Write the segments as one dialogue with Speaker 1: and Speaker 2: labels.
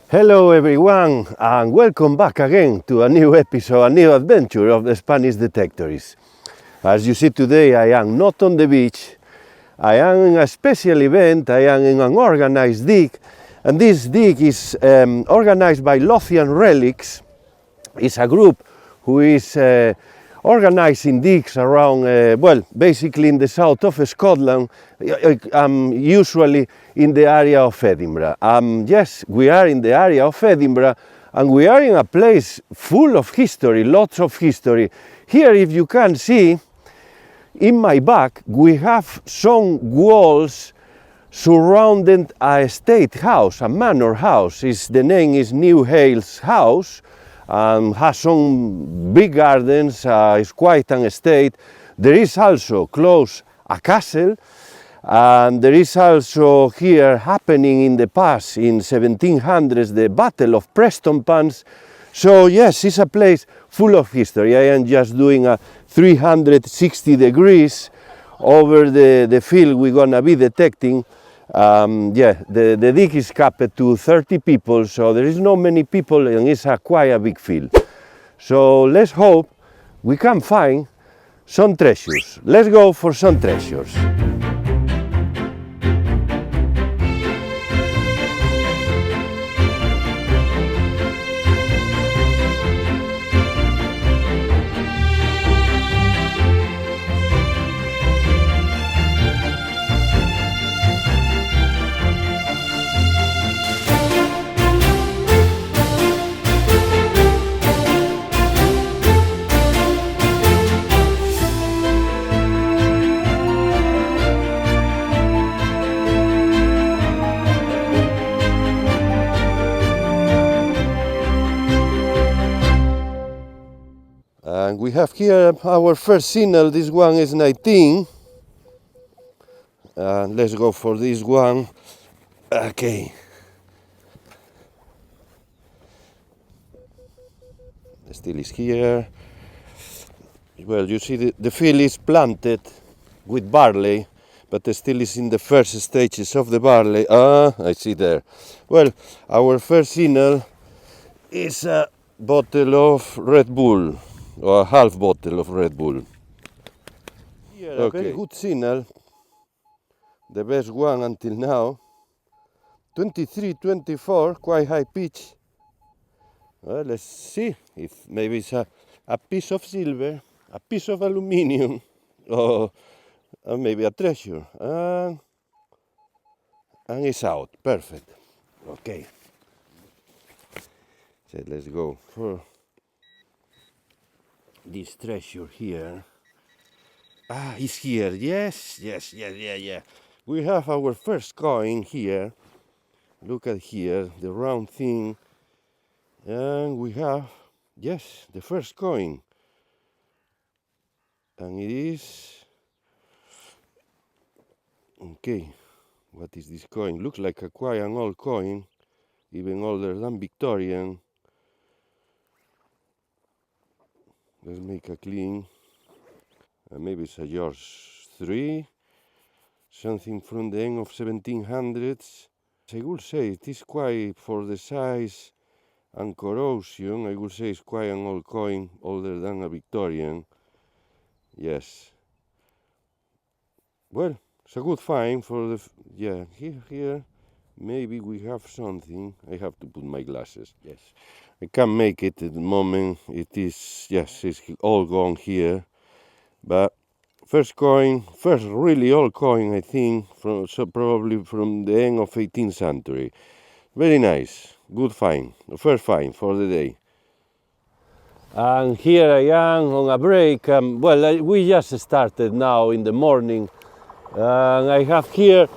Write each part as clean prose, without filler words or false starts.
Speaker 1: Hello everyone, and welcome back again to a new episode, a new adventure of the Spanish Detectorist. As you see today, I am not on the beach, I am in a special event, I am in an organized dig, and this dig is organized by Lothian Relics. It's a group who is organizing digs around, basically in the south of Scotland, usually in the area of Edinburgh. Yes, we are in the area of Edinburgh, and we are in a place full of history, lots of history. Here, if you can see, in my back, we have some walls surrounding a estate house, a manor house. The name is Newhailes House. Has some big gardens, it's quite an estate. There is also close a castle, and there is also here happening in the past, in 1700s, the Battle of Prestonpans. So yes, it's a place full of history. I am just doing a 360 degrees over the field we're gonna be detecting. The dig is capped to 30 people, so there is not many people, and it's quite a big field. So let's hope we can find some treasures. Let's go for some treasures. And we have here our first signal. This one is 19. Let's go for this one. Okay. Still is here. Well, you see the field is planted with barley, but the still is in the first stages of the barley. I see there. Well, our first signal is a bottle of Red Bull, or a half bottle of Red Bull. Here, okay. A very good signal, the best one until now. 23, 24, quite high pitch. Well, let's see if maybe it's a piece of silver, a piece of aluminium, or maybe a treasure. And it's out, perfect. Okay. So let's go for this treasure here. It's here. Yes. We have our first coin here. Look at here, the round thing. And we have, yes, the first coin. And it is, okay, what is this coin? Looks like quite an old coin, even older than Victorian. Let's make a clean. Maybe it's a George III, something from the end of 1700s. I would say it is quite, for the size and corrosion, I would say it's quite an old coin, older than a Victorian. Yes. Well, it's a good find for the, here, maybe we have something. I have to put my glasses. Yes. I can't make it at the moment. It is, yes, it's all gone here. But first really old coin, I think, probably from the end of 18th century. Very nice, good find, the first find for the day. And here I am on a break. We just started now in the morning. And I have here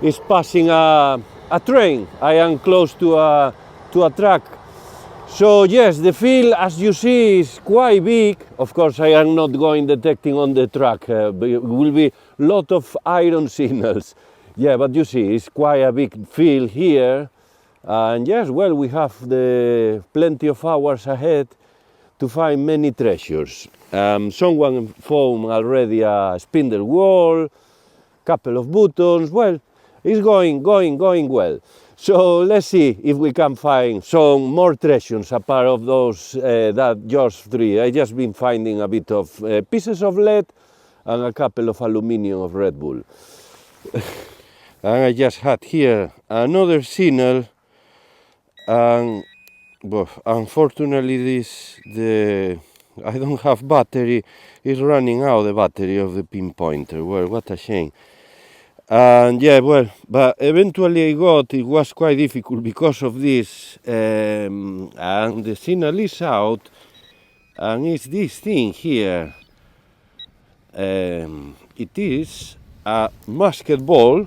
Speaker 1: is passing a train. I am close to a track. So yes, the field, as you see, is quite big. Of course, I am not going detecting on the track. It will be a lot of iron signals. Yeah, but you see, it's quite a big field here. And yes, well, we have plenty of hours ahead to find many treasures. Someone found already a spindle whorl, couple of buttons. Well, it's going well. So let's see if we can find some more treasures apart of those that just three. I just been finding a bit of pieces of lead and a couple of aluminium of Red Bull. And I just had here another signal, and well, unfortunately I don't have battery. It's running out the battery of the pinpointer. Well, what a shame. And yeah, well, but eventually it was quite difficult because of this, and the signal is out, and it's this thing here. It is a musket ball,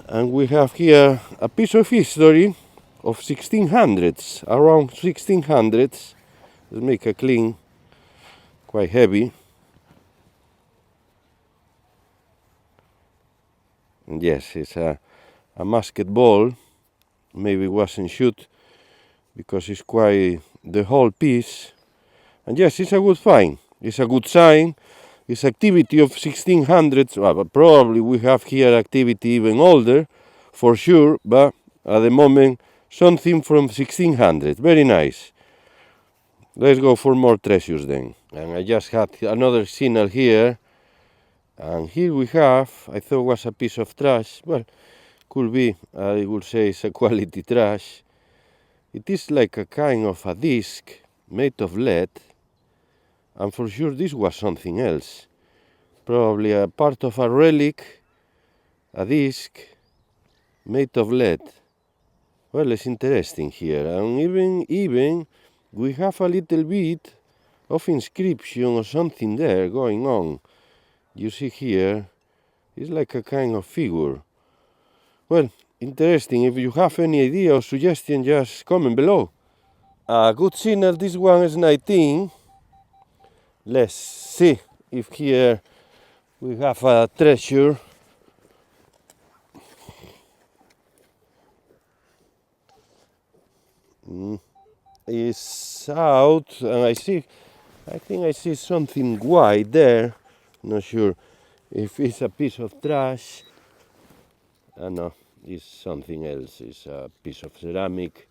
Speaker 1: and we have here a piece of history of 1600s, around 1600s. Let's make a clean, quite heavy. And yes, it's a musket ball. Maybe it wasn't shot because it's quite the whole piece. And yes, it's a good find. It's a good sign. It's activity of 1600s. Well, but probably we have here activity even older, for sure. But at the moment, something from 1600s. Very nice. Let's go for more treasures then. And I just had another signal here. And here we have, I thought it was a piece of trash. Well, could be, I would say it's a quality trash. It is like a kind of a disc made of lead. And for sure this was something else. Probably a part of a relic, a disc made of lead. Well, it's interesting here. And even we have a little bit of inscription or something there going on. You see here, it's like a kind of figure. Well, interesting. If you have any idea or suggestion, just comment below. A good signal, this one is 19. Let's see if here we have a treasure. It's out, and I think I see something white there. Not sure if it's a piece of trash. No, it's something else. It's a piece of ceramic.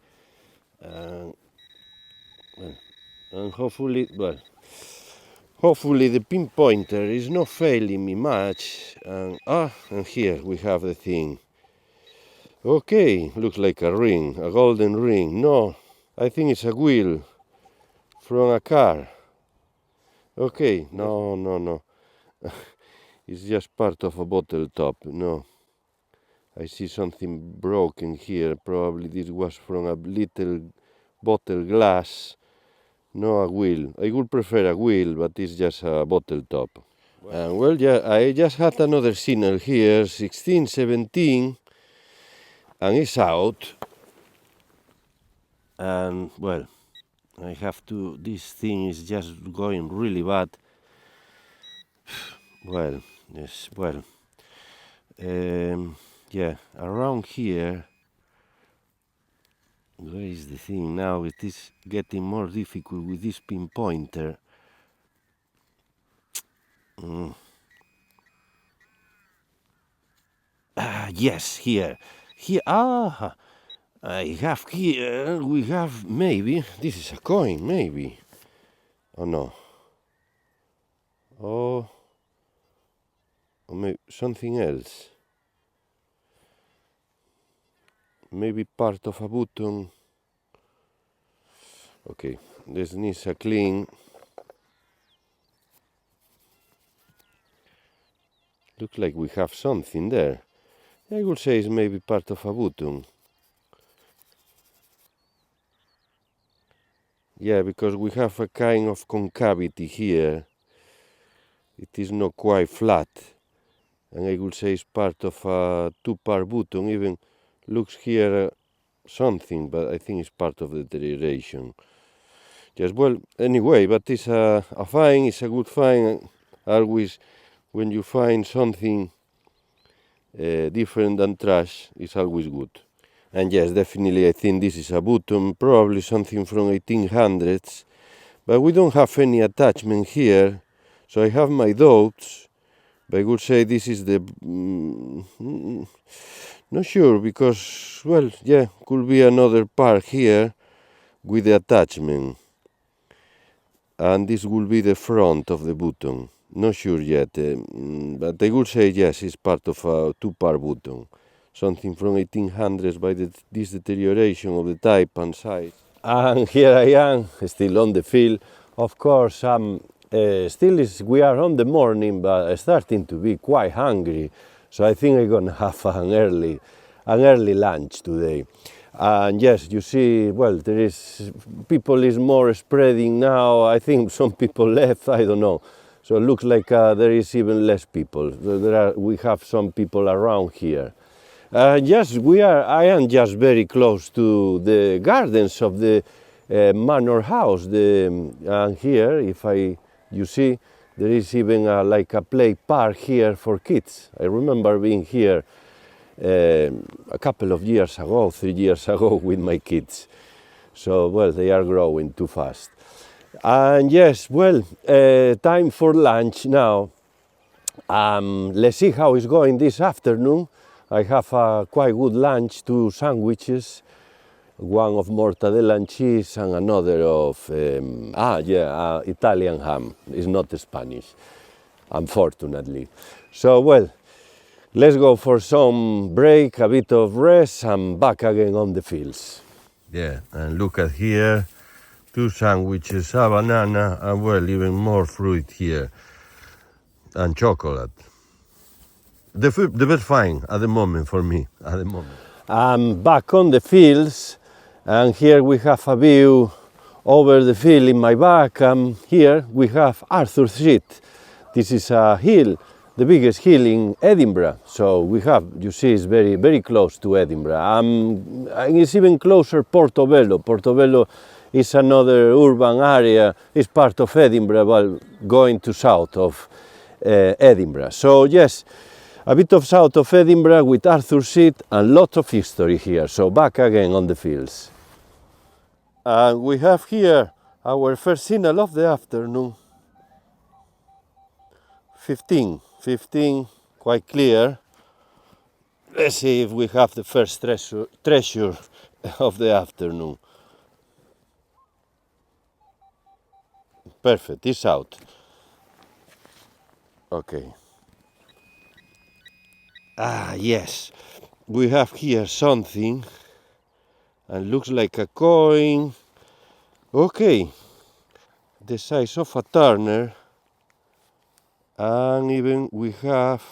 Speaker 1: And hopefully the pinpointer is not failing me much. And here we have the thing. Okay, looks like a ring, a golden ring. No, I think it's a wheel from a car. Okay, no. It's just part of a bottle top. No, I see something broken here. Probably this was from a little bottle glass. No, a wheel. I would prefer a wheel, but it's just a bottle top. Well, yeah, I just had another signal here, 1617, and it's out. And well, I have to. This thing is just going really bad. Well, yes, well, yeah, around here. Where is the thing now? It is getting more difficult with this pinpointer. Yes, here. I have here, we have maybe, this is a coin, maybe. Oh no. Or maybe something else. Maybe part of a button. Okay, this needs a clean. Looks like we have something there. I would say it's maybe part of a button. Yeah, because we have a kind of concavity here. It is not quite flat. And I would say it's part of a two-part button. Even looks here something, but I think it's part of the deterioration. Just, well, anyway, but it's a find, it's a good find. Always, when you find something different than trash, it's always good. And yes, definitely I think this is a button, probably something from 1800s, but we don't have any attachment here, so I have my doubts, but I would say this is the, Not sure because, well, yeah, could be another part here with the attachment. And this will be the front of the button. Not sure yet, but I would say yes, it's part of a two-part button. Something from 1800s by this deterioration of the type and size. And here I am, still on the field. Of course, we are on the morning, but starting to be quite hungry. So I think I'm gonna have an early lunch today. And yes, you see, well, people is more spreading now. I think some people left, I don't know. So it looks like there is even less people. We have some people around here. Yes, I am just very close to the gardens of the manor house. And here, you see, there is even like a play park here for kids. I remember being here a couple of years ago, 3 years ago, with my kids. So, well, they are growing too fast. And yes, well, time for lunch now. Let's see how it's going this afternoon. I have a quite good lunch, 2 sandwiches, one of mortadella and cheese and another of, Italian ham. It's not Spanish, unfortunately. So, well, let's go for some break, a bit of rest, and back again on the fields. Yeah, and look at here, 2 sandwiches, a banana, and well, even more fruit here, and chocolate. The best fine at the moment for me, at the moment. I'm back on the fields, and here we have a view over the field in my back, and here we have Arthur's Seat. This is a hill, the biggest hill in Edinburgh. So we have, you see, it's very, very close to Edinburgh. And it's even closer Portobello. Portobello is another urban area, it's part of Edinburgh, while going to south of Edinburgh. So yes, a bit of south of Edinburgh with Arthur's Seat and lots of history here. So back again on the fields. And we have here our first signal of the afternoon. 15, quite clear. Let's see if we have the first treasure of the afternoon. Perfect, it's out. Okay. Yes, we have here something, and looks like a coin. Okay, the size of a Turner, and even we have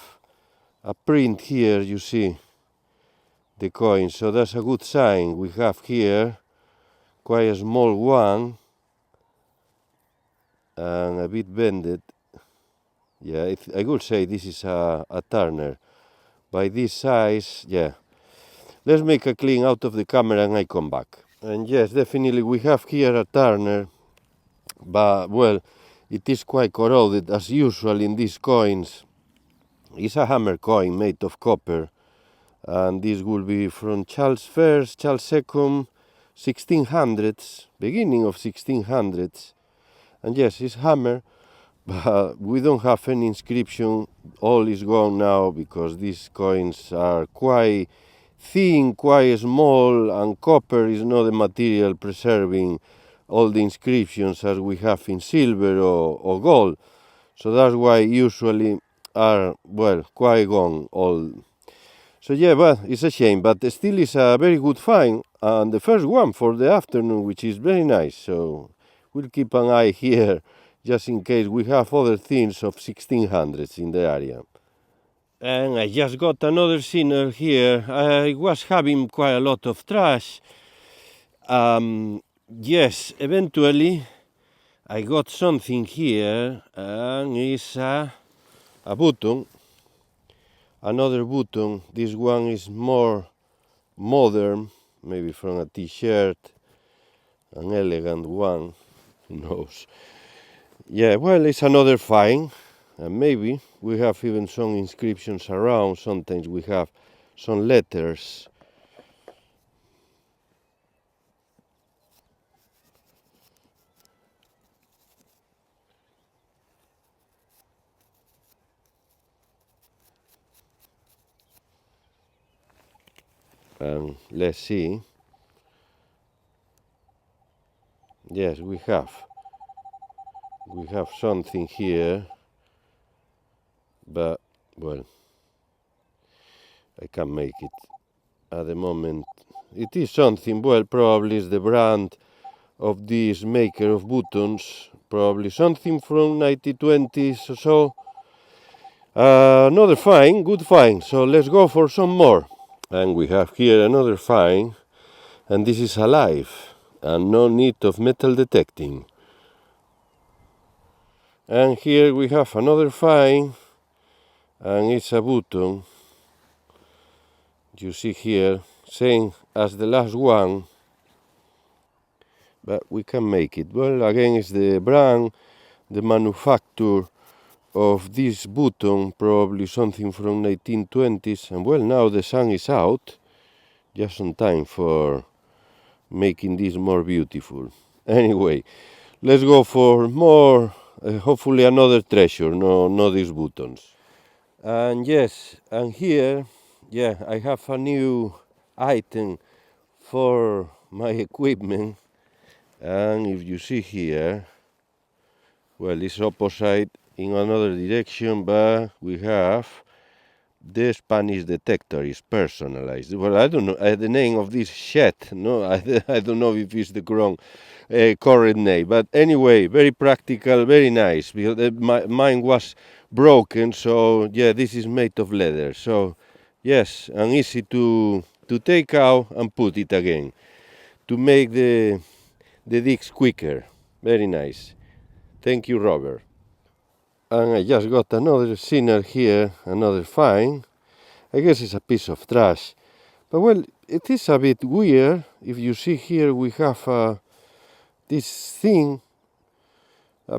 Speaker 1: a print here, you see, the coin, so that's a good sign. We have here quite a small one, and a bit bended. Yeah, I would say this is a Turner. By this size, yeah. Let's make a clean out of the camera and I come back. And yes, definitely we have here a Turner, but well, it is quite corroded as usual in these coins. It's a hammer coin made of copper, and this will be from Charles I, Charles II, 1600s, beginning of 1600s. And yes, it's hammer, but we don't have any inscription. All is gone now because these coins are quite thin, quite small, and copper is not the material preserving all the inscriptions as we have in silver or gold. So that's why usually are, well, quite gone all. So yeah, but it's a shame, but still is a very good find, and the first one for the afternoon, which is very nice. So we'll keep an eye here just in case we have other things of 1600s in the area. And I just got another signal here. I was having quite a lot of trash. Yes, eventually I got something here, and it's a button, another button. This one is more modern, maybe from a t-shirt, an elegant one, who knows. Yeah, well, it's another find, and maybe we have even some inscriptions around. Sometimes we have some letters. And let's see. Yes, we have something here, but well, I can't make it at the moment. It is something, well, probably is the brand of this maker of buttons, probably something from 1920s or so. Another find, good find, so let's go for some more. And we have here another find, and this is alive, and no need of metal detecting. And here we have another find, and it's a button. You see here, same as the last one, but we can make it. Well, again, it's the brand, the manufacturer of this button, probably something from 1920s, and well, now the sun is out, just on time for making this more beautiful. Anyway, let's go for more, hopefully another treasure, no these buttons. And yes, and here, yeah, I have a new item for my equipment, and if you see here, well, it's opposite in another direction, but we have the Spanish Detectorist personalized. Well, I don't know the name of this shed. No, I don't know if it's the correct name, but anyway, very practical, very nice. Because mine was broken, so yeah, this is made of leather. So yes, and easy to take out and put it again to make the digs quicker. Very nice. Thank you, Robert. And I just got another sinner here, another find. I guess it's a piece of trash. But well, it is a bit weird. If you see here, we have this thing.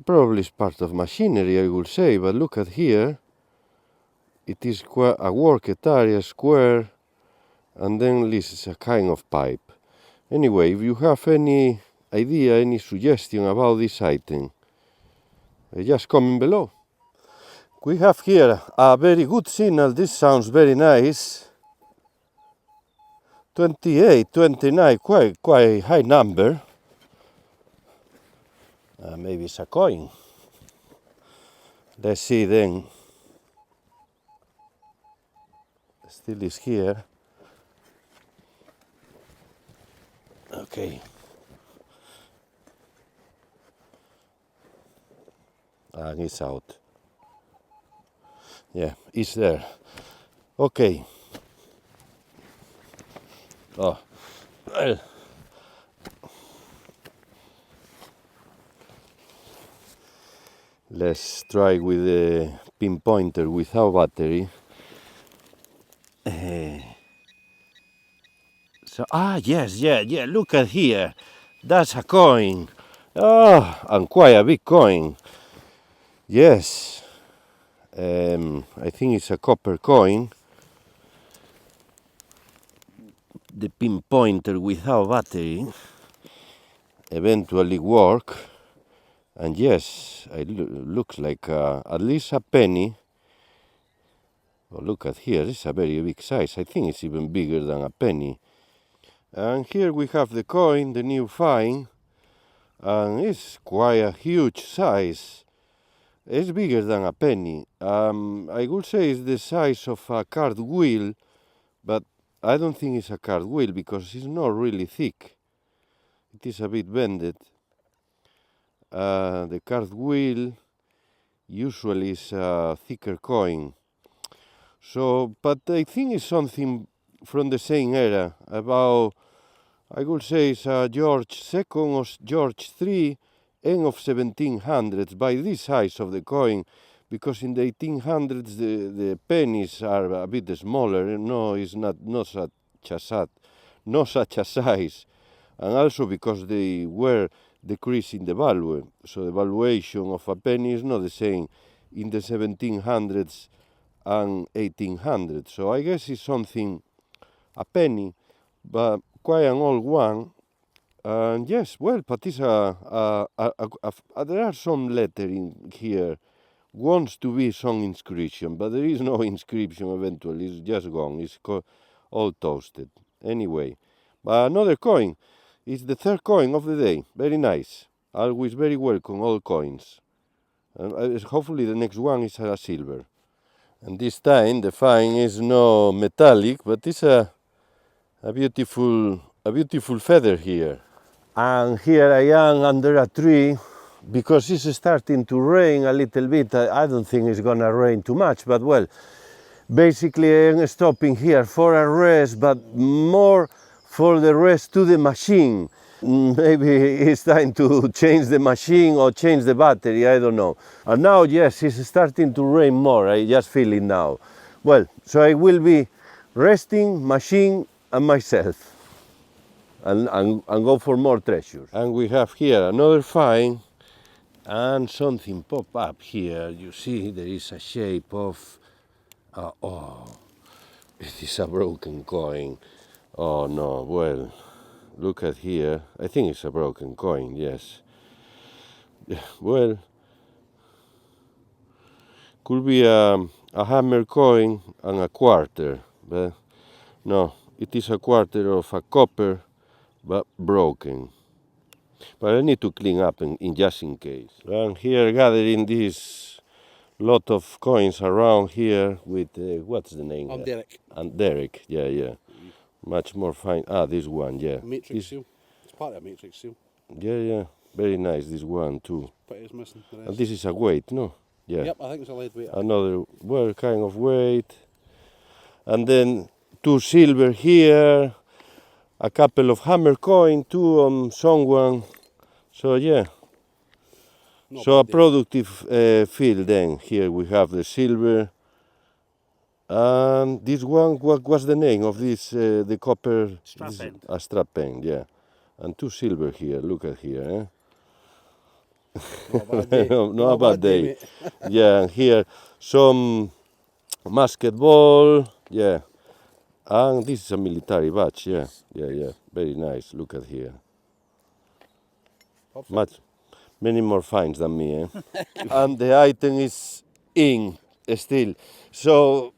Speaker 1: Probably is part of machinery, I would say. But look at here. It is a worked area, square. And then this is a kind of pipe. Anyway, if you have any idea, any suggestion about this item, just comment below. We have here a very good signal. This sounds very nice. 28, 29, quite high number. Maybe it's a coin. Let's see then. Still is here. Okay. And it's out. Yeah, it's there. Okay. Oh, well. Let's try with the pinpointer without battery. Yes, yeah, look at here. That's a coin. Oh, and quite a big coin. Yes. I think it's a copper coin. The pinpointer without battery eventually work. And yes, it looks like at least a penny. Oh, look at here, it's a very big size. I think it's even bigger than a penny. And here we have the coin, the new find, and it's quite a huge size. It's bigger than a penny. I would say it's the size of a card wheel, but I don't think it's a card wheel because it's not really thick. It is a bit bended. The card wheel usually is a thicker coin. So, but I think it's something from the same era, about, I would say it's George II or George III, end of 1700s, by this size of the coin, because in the 1800s the pennies are a bit smaller. No, it's not such a size, and also because they were decreasing the value. So the valuation of a penny is not the same in the 1700s and 1800s. So I guess it's something, a penny, but quite an old one. And yes, well, but it's there are some lettering here. Wants to be some inscription, but there is no inscription eventually. It's just gone. It's all toasted. Anyway, but another coin. It's the third coin of the day. Very nice. Always very welcome, all coins. And hopefully the next one is a silver. And this time the fine is no metallic, but it's a beautiful feather here. And here I am under a tree because it's starting to rain a little bit. I don't think it's gonna rain too much, but well, basically I'm stopping here for a rest, but more for the rest to the machine. Maybe it's time to change the machine or change the battery, I don't know. And now, yes, it's starting to rain more, I just feel it now. Well, so I will be resting, machine and myself. And go for more treasures. And we have here another find and something pop up here. You see there is a shape of, it is a broken coin. Oh no, well, look at here. I think it's a broken coin, yes. Well, could be a hammer coin and a quarter, but no, it is a quarter of a copper, but broken. But I need to clean up in just in case. And here gathering this lot of coins around here with, what's the name?
Speaker 2: I'm Derek.
Speaker 1: And Derek, yeah. Much more fine. This one, yeah.
Speaker 2: Matrix seal. It's part of a matrix seal.
Speaker 1: Yeah. Very nice, this one too.
Speaker 2: But it's missing the rest.
Speaker 1: And this is a weight, no? Yeah.
Speaker 2: Yep, I think it's a lead weight.
Speaker 1: Another kind of weight. And then 2 silver here. A couple of hammer coin too on someone. So yeah.
Speaker 2: Not
Speaker 1: So a
Speaker 2: bad day.
Speaker 1: productive field then. Here we have the silver. And this one, what was the name of this, the copper?
Speaker 2: Strap end.
Speaker 1: A strap end, yeah. And 2 silver here, look at here. Eh?
Speaker 2: Not a bad day.
Speaker 1: Not a bad day.
Speaker 2: mate.
Speaker 1: Yeah, and here some basketball, yeah. And this is a military badge, yeah. Very nice, look at here.
Speaker 2: Perfect.
Speaker 1: Many more finds than me, eh? And the item is in still. So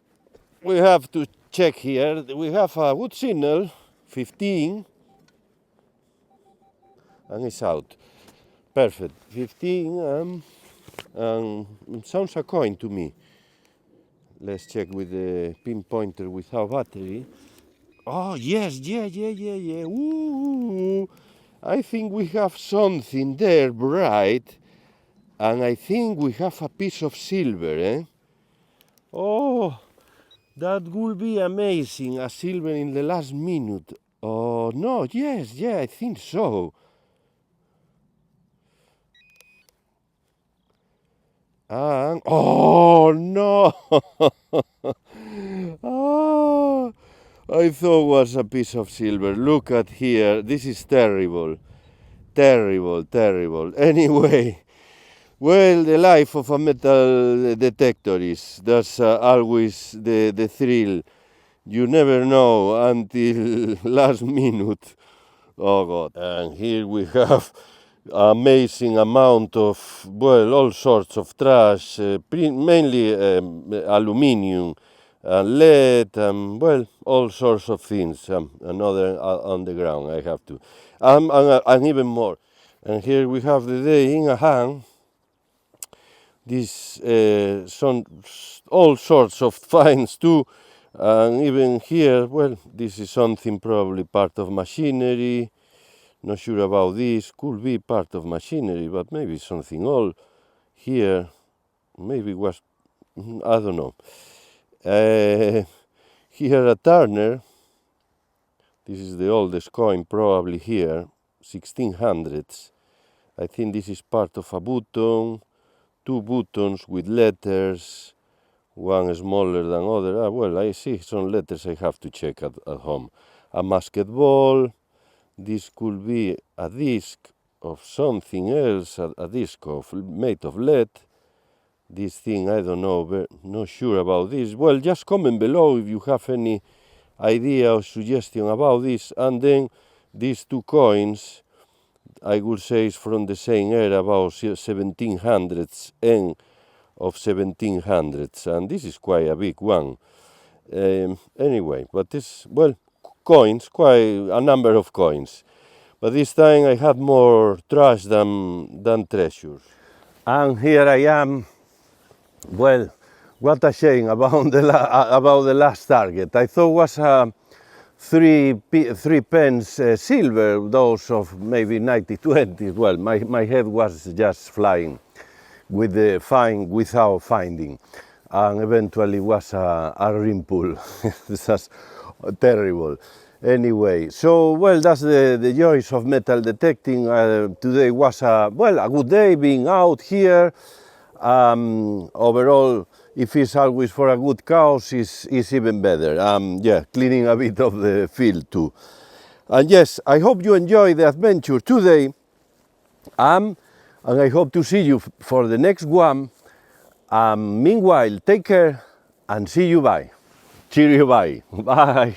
Speaker 1: we have to check here. We have a wood signal, 15, and it's out. Perfect, 15, and it sounds a coin to me. Let's check with the pinpointer without battery. Oh, yes, yeah. Ooh, I think we have something there bright, and I think we have a piece of silver, eh? Oh, that would be amazing, a silver in the last minute. Oh, no, yes, I think so. And, oh, no! I thought it was a piece of silver. Look at here, this is terrible. Anyway, well, the life of a metal detectorist, that's always the thrill. You never know until last minute. Oh God. And here we have amazing amount of, well, all sorts of trash, mainly aluminium, lead, well, all sorts of things. Another on the ground, I have to. And even more. And here we have the day in a hand. This all sorts of finds too, and even here, well, this is something probably part of machinery. Not sure about this. Could be part of machinery, but maybe something old here. Maybe was, I don't know. Here a Turner. This is the oldest coin probably here, 1600s. I think this is part of a button. 2 buttons with letters, one smaller than other. Well, I see some letters I have to check at home. A basketball. This could be a disc of something else, a disc made of lead. This thing, I don't know, not sure about this. Well, just comment below if you have any idea or suggestion about this. And then these 2 coins, I would say is from the same era, about 1700s, end of 1700s, and this is quite a big one. Anyway, but this, well, coins, quite a number of coins. But this time I had more trash than treasures. And here I am. Well, what a shame about the last target. I thought was three pence silver, those of maybe 90-20. Well, my head was just flying with the find without finding, and eventually was a rimpool. This was terrible. Anyway, so well, that's the joys of metal detecting. Today was a good day being out here. Overall, if it's always for a good cause, is even better. Yeah, cleaning a bit of the field too. And yes, I hope you enjoy the adventure today. And I hope to see you for the next one. Meanwhile, take care and see you bye. Cheerio, bye. Bye.